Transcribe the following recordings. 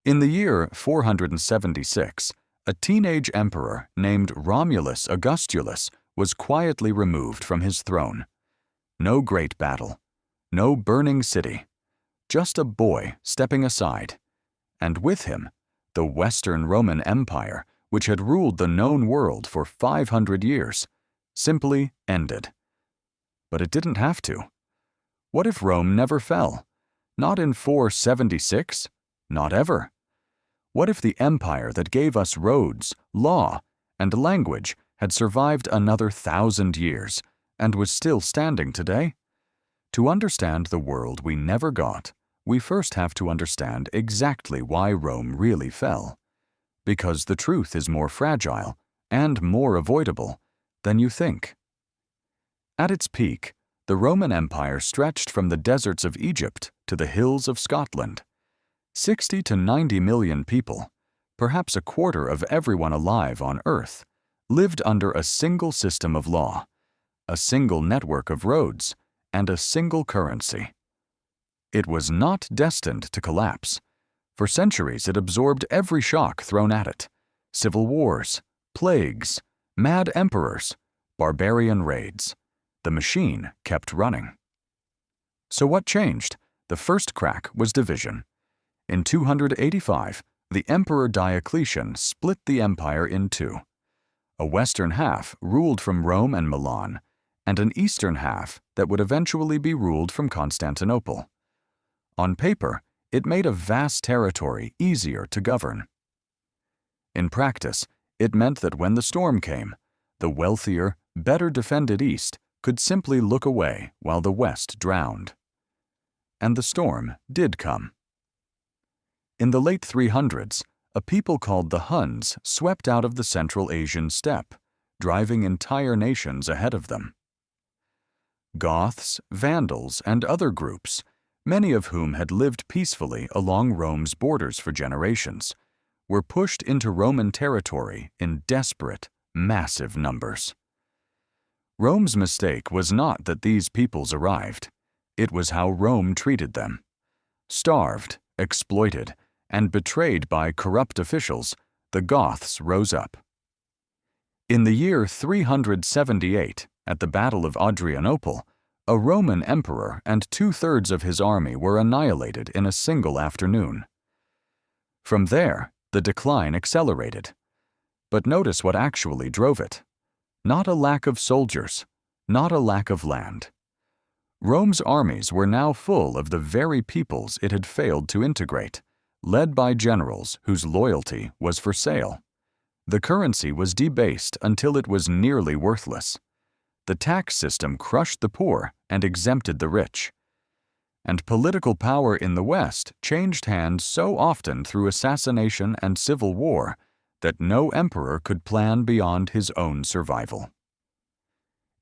In the year 476, a teenage emperor named Romulus Augustulus was quietly removed from his throne. No great battle, no burning city, just a boy stepping aside, and with him, the Western Roman Empire, which had ruled the known world for 500 years, simply ended. But it didn't have to. What if Rome never fell? Not in 476, not ever. What if the empire that gave us roads, law, and language had survived another 1,000 years and was still standing today? To understand the world we never got, we first have to understand exactly why Rome really fell. Because the truth is more fragile and more avoidable than you think. At its peak, the Roman Empire stretched from the deserts of Egypt to the hills of Scotland. 60 to 90 million people, perhaps a quarter of everyone alive on Earth, lived under a single system of law, a single network of roads, and a single currency. It was not destined to collapse. For centuries it absorbed every shock thrown at it: civil wars, plagues, mad emperors, barbarian raids. The machine kept running. So what changed? The first crack was division. In 285, the Emperor Diocletian split the empire in two. A western half ruled from Rome and Milan, and an eastern half that would eventually be ruled from Constantinople. On paper, it made a vast territory easier to govern. In practice, it meant that when the storm came, the wealthier, better defended East could simply look away while the West drowned. And the storm did come. In the late 300s, a people called the Huns swept out of the Central Asian steppe, driving entire nations ahead of them. Goths, Vandals, and other groups, many of whom had lived peacefully along Rome's borders for generations, were pushed into Roman territory in desperate, massive numbers. Rome's mistake was not that these peoples arrived. It was how Rome treated them. Starved, exploited, and betrayed by corrupt officials, the Goths rose up. In the year 378, at the Battle of Adrianople, a Roman emperor and 2/3 of his army were annihilated in a single afternoon. From there, the decline accelerated. But notice what actually drove it. Not a lack of soldiers, not a lack of land. Rome's armies were now full of the very peoples it had failed to integrate, led by generals whose loyalty was for sale. The currency was debased until it was nearly worthless. The tax system crushed the poor and exempted the rich. And political power in the West changed hands so often through assassination and civil war that no emperor could plan beyond his own survival.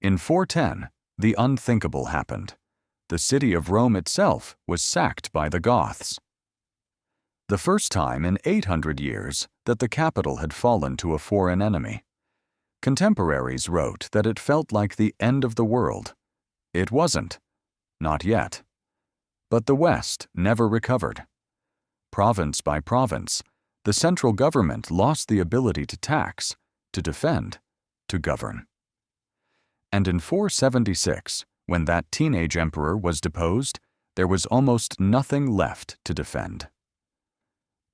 In 410, the unthinkable happened. The city of Rome itself was sacked by the Goths. The first time in 800 years that the capital had fallen to a foreign enemy. Contemporaries wrote that it felt like the end of the world. It wasn't. Not yet. But the West never recovered. Province by province, the central government lost the ability to tax, to defend, to govern. And in 476, when that teenage emperor was deposed, there was almost nothing left to defend.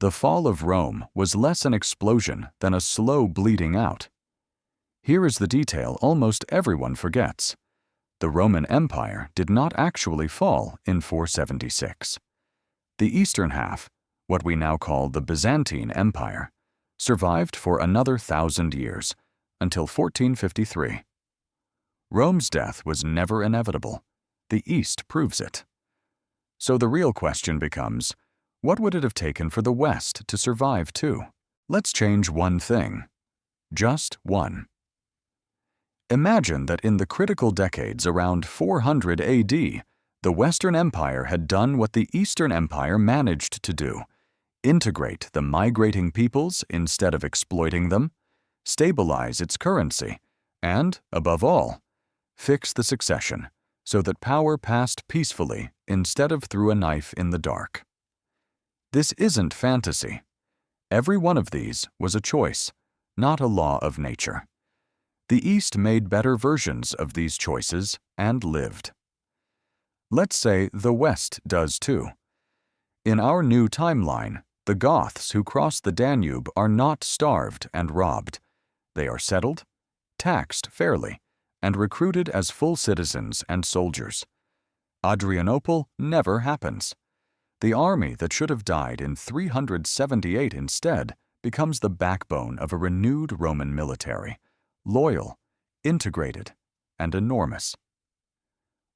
The fall of Rome was less an explosion than a slow bleeding out. Here is the detail almost everyone forgets. The Roman Empire did not actually fall in 476. The eastern half, what we now call the Byzantine Empire, survived for another 1,000 years, until 1453. Rome's death was never inevitable. The East proves it. So the real question becomes, what would it have taken for the West to survive too? Let's change one thing. Just one. Imagine that in the critical decades around 400 AD, the Western Empire had done what the Eastern Empire managed to do: integrate the migrating peoples instead of exploiting them, stabilize its currency, and, above all, fix the succession so that power passed peacefully instead of through a knife in the dark. This isn't fantasy. Every one of these was a choice, not a law of nature. The East made better versions of these choices and lived. Let's say the West does too. In our new timeline, the Goths who cross the Danube are not starved and robbed. They are settled, taxed fairly, and recruited as full citizens and soldiers. Adrianople never happens. The army that should have died in 378 instead becomes the backbone of a renewed Roman military, loyal, integrated, and enormous.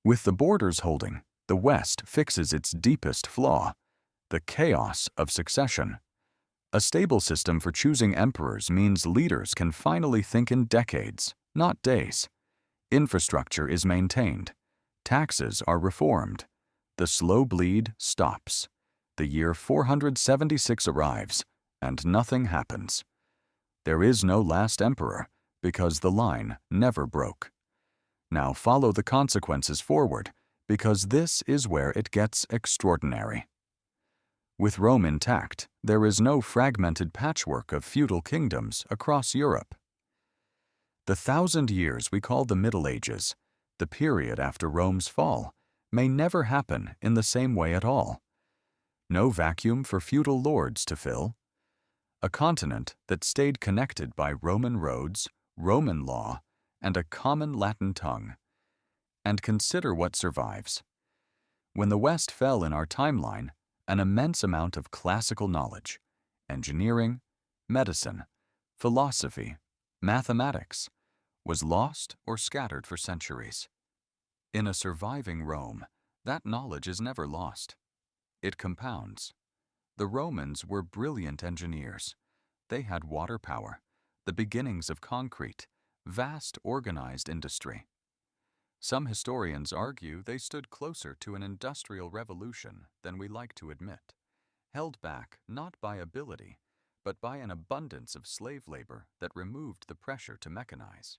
With the borders holding, the West fixes its deepest flaw, the chaos of succession. A stable system for choosing emperors means leaders can finally think in decades, not days. Infrastructure is maintained. Taxes are reformed. The slow bleed stops. The year 476 arrives, and nothing happens. There is no last emperor, because the line never broke. Now follow the consequences forward, because this is where it gets extraordinary. With Rome intact, there is no fragmented patchwork of feudal kingdoms across Europe. The 1,000 years we call the Middle Ages, the period after Rome's fall, may never happen in the same way at all. No vacuum for feudal lords to fill. A continent that stayed connected by Roman roads, Roman law, and a common Latin tongue. And consider what survives. When the West fell in our timeline, an immense amount of classical knowledge, engineering, medicine, philosophy, mathematics, was lost or scattered for centuries. In a surviving Rome, that knowledge is never lost. It compounds. The Romans were brilliant engineers. They had water power, the beginnings of concrete, vast organized industry. Some historians argue they stood closer to an industrial revolution than we like to admit, held back not by ability, but by an abundance of slave labor that removed the pressure to mechanize.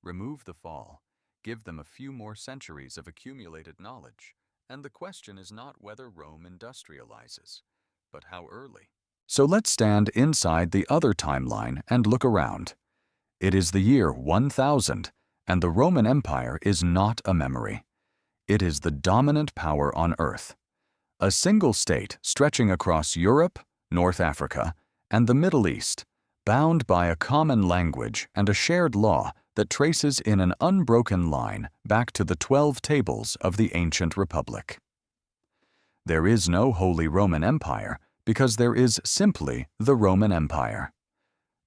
Remove the fall, give them a few more centuries of accumulated knowledge, and the question is not whether Rome industrializes, but how early. So let's stand inside the other timeline and look around. It is the year 1000, and the Roman Empire is not a memory. It is the dominant power on Earth. A single state stretching across Europe, North Africa, and the Middle East, bound by a common language and a shared law that traces in an unbroken line back to the 12 tables of the ancient republic. There is no Holy Roman Empire because there is simply the Roman Empire.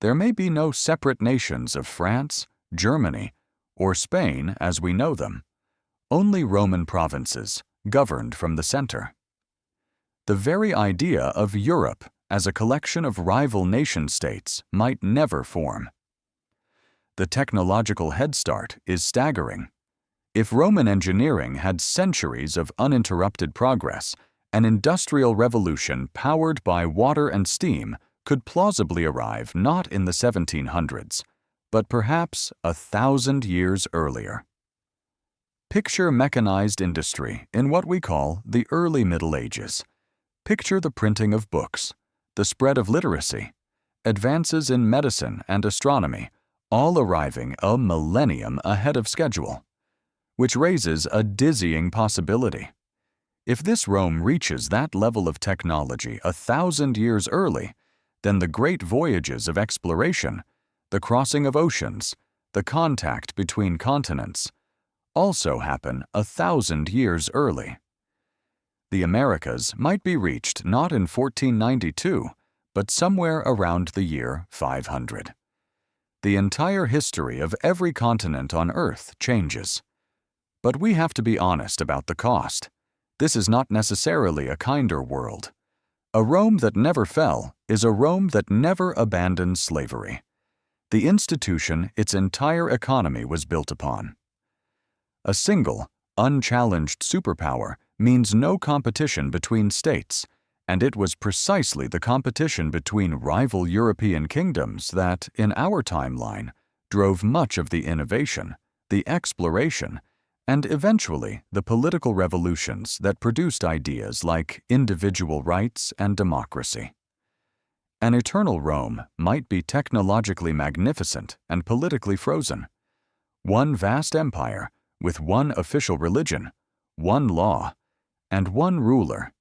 There may be no separate nations of France, Germany, or Spain as we know them, only Roman provinces governed from the center. The very idea of Europe as a collection of rival nation-states might never form. The technological head start is staggering. If Roman engineering had centuries of uninterrupted progress, an industrial revolution powered by water and steam could plausibly arrive not in the 1700s, but perhaps 1,000 years earlier. Picture mechanized industry in what we call the early Middle Ages. Picture the printing of books, the spread of literacy, advances in medicine and astronomy, all arriving a millennium ahead of schedule, which raises a dizzying possibility. If this Rome reaches that level of technology 1,000 years early, then the great voyages of exploration, the crossing of oceans, the contact between continents, also happen 1,000 years early. The Americas might be reached not in 1492, but somewhere around the year 500. The entire history of every continent on Earth changes. But we have to be honest about the cost. This is not necessarily a kinder world. A Rome that never fell is a Rome that never abandoned slavery, the institution its entire economy was built upon. A single, unchallenged superpower means no competition between states, and it was precisely the competition between rival European kingdoms that, in our timeline, drove much of the innovation, the exploration, and eventually the political revolutions that produced ideas like individual rights and democracy. An eternal Rome might be technologically magnificent and politically frozen. One vast empire with one official religion, one law, and one ruler,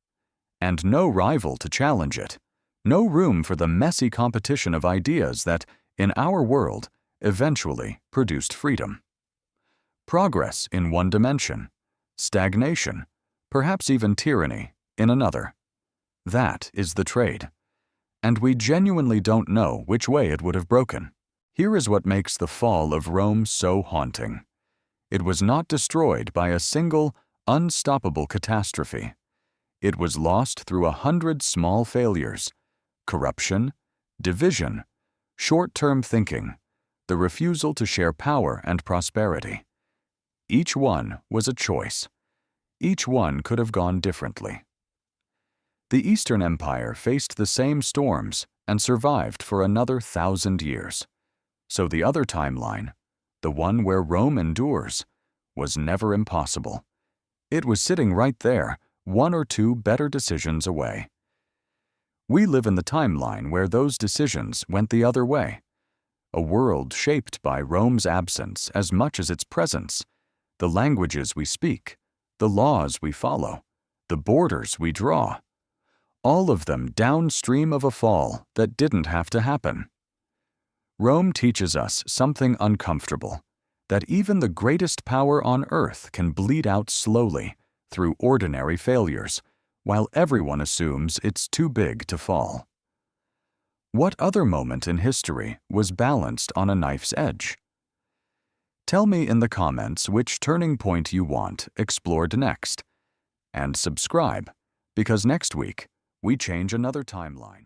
and no rival to challenge it, no room for the messy competition of ideas that, in our world, eventually produced freedom. Progress in one dimension, stagnation, perhaps even tyranny in another. That is the trade. And we genuinely don't know which way it would have broken. Here is what makes the fall of Rome so haunting. It was not destroyed by a single, unstoppable catastrophe. It was lost through 100 small failures: corruption, division, short-term thinking, the refusal to share power and prosperity. Each one was a choice. Each one could have gone differently. The Eastern Empire faced the same storms and survived for another 1,000 years. So the other timeline, the one where Rome endures, was never impossible. It was sitting right there, one or two better decisions away. We live in the timeline where those decisions went the other way. A world shaped by Rome's absence as much as its presence, the languages we speak, the laws we follow, the borders we draw, all of them downstream of a fall that didn't have to happen. Rome teaches us something uncomfortable, that even the greatest power on earth can bleed out slowly through ordinary failures, while everyone assumes it's too big to fall. What other moment in history was balanced on a knife's edge? Tell me in the comments which turning point you want explored next. And subscribe, because next week we change another timeline.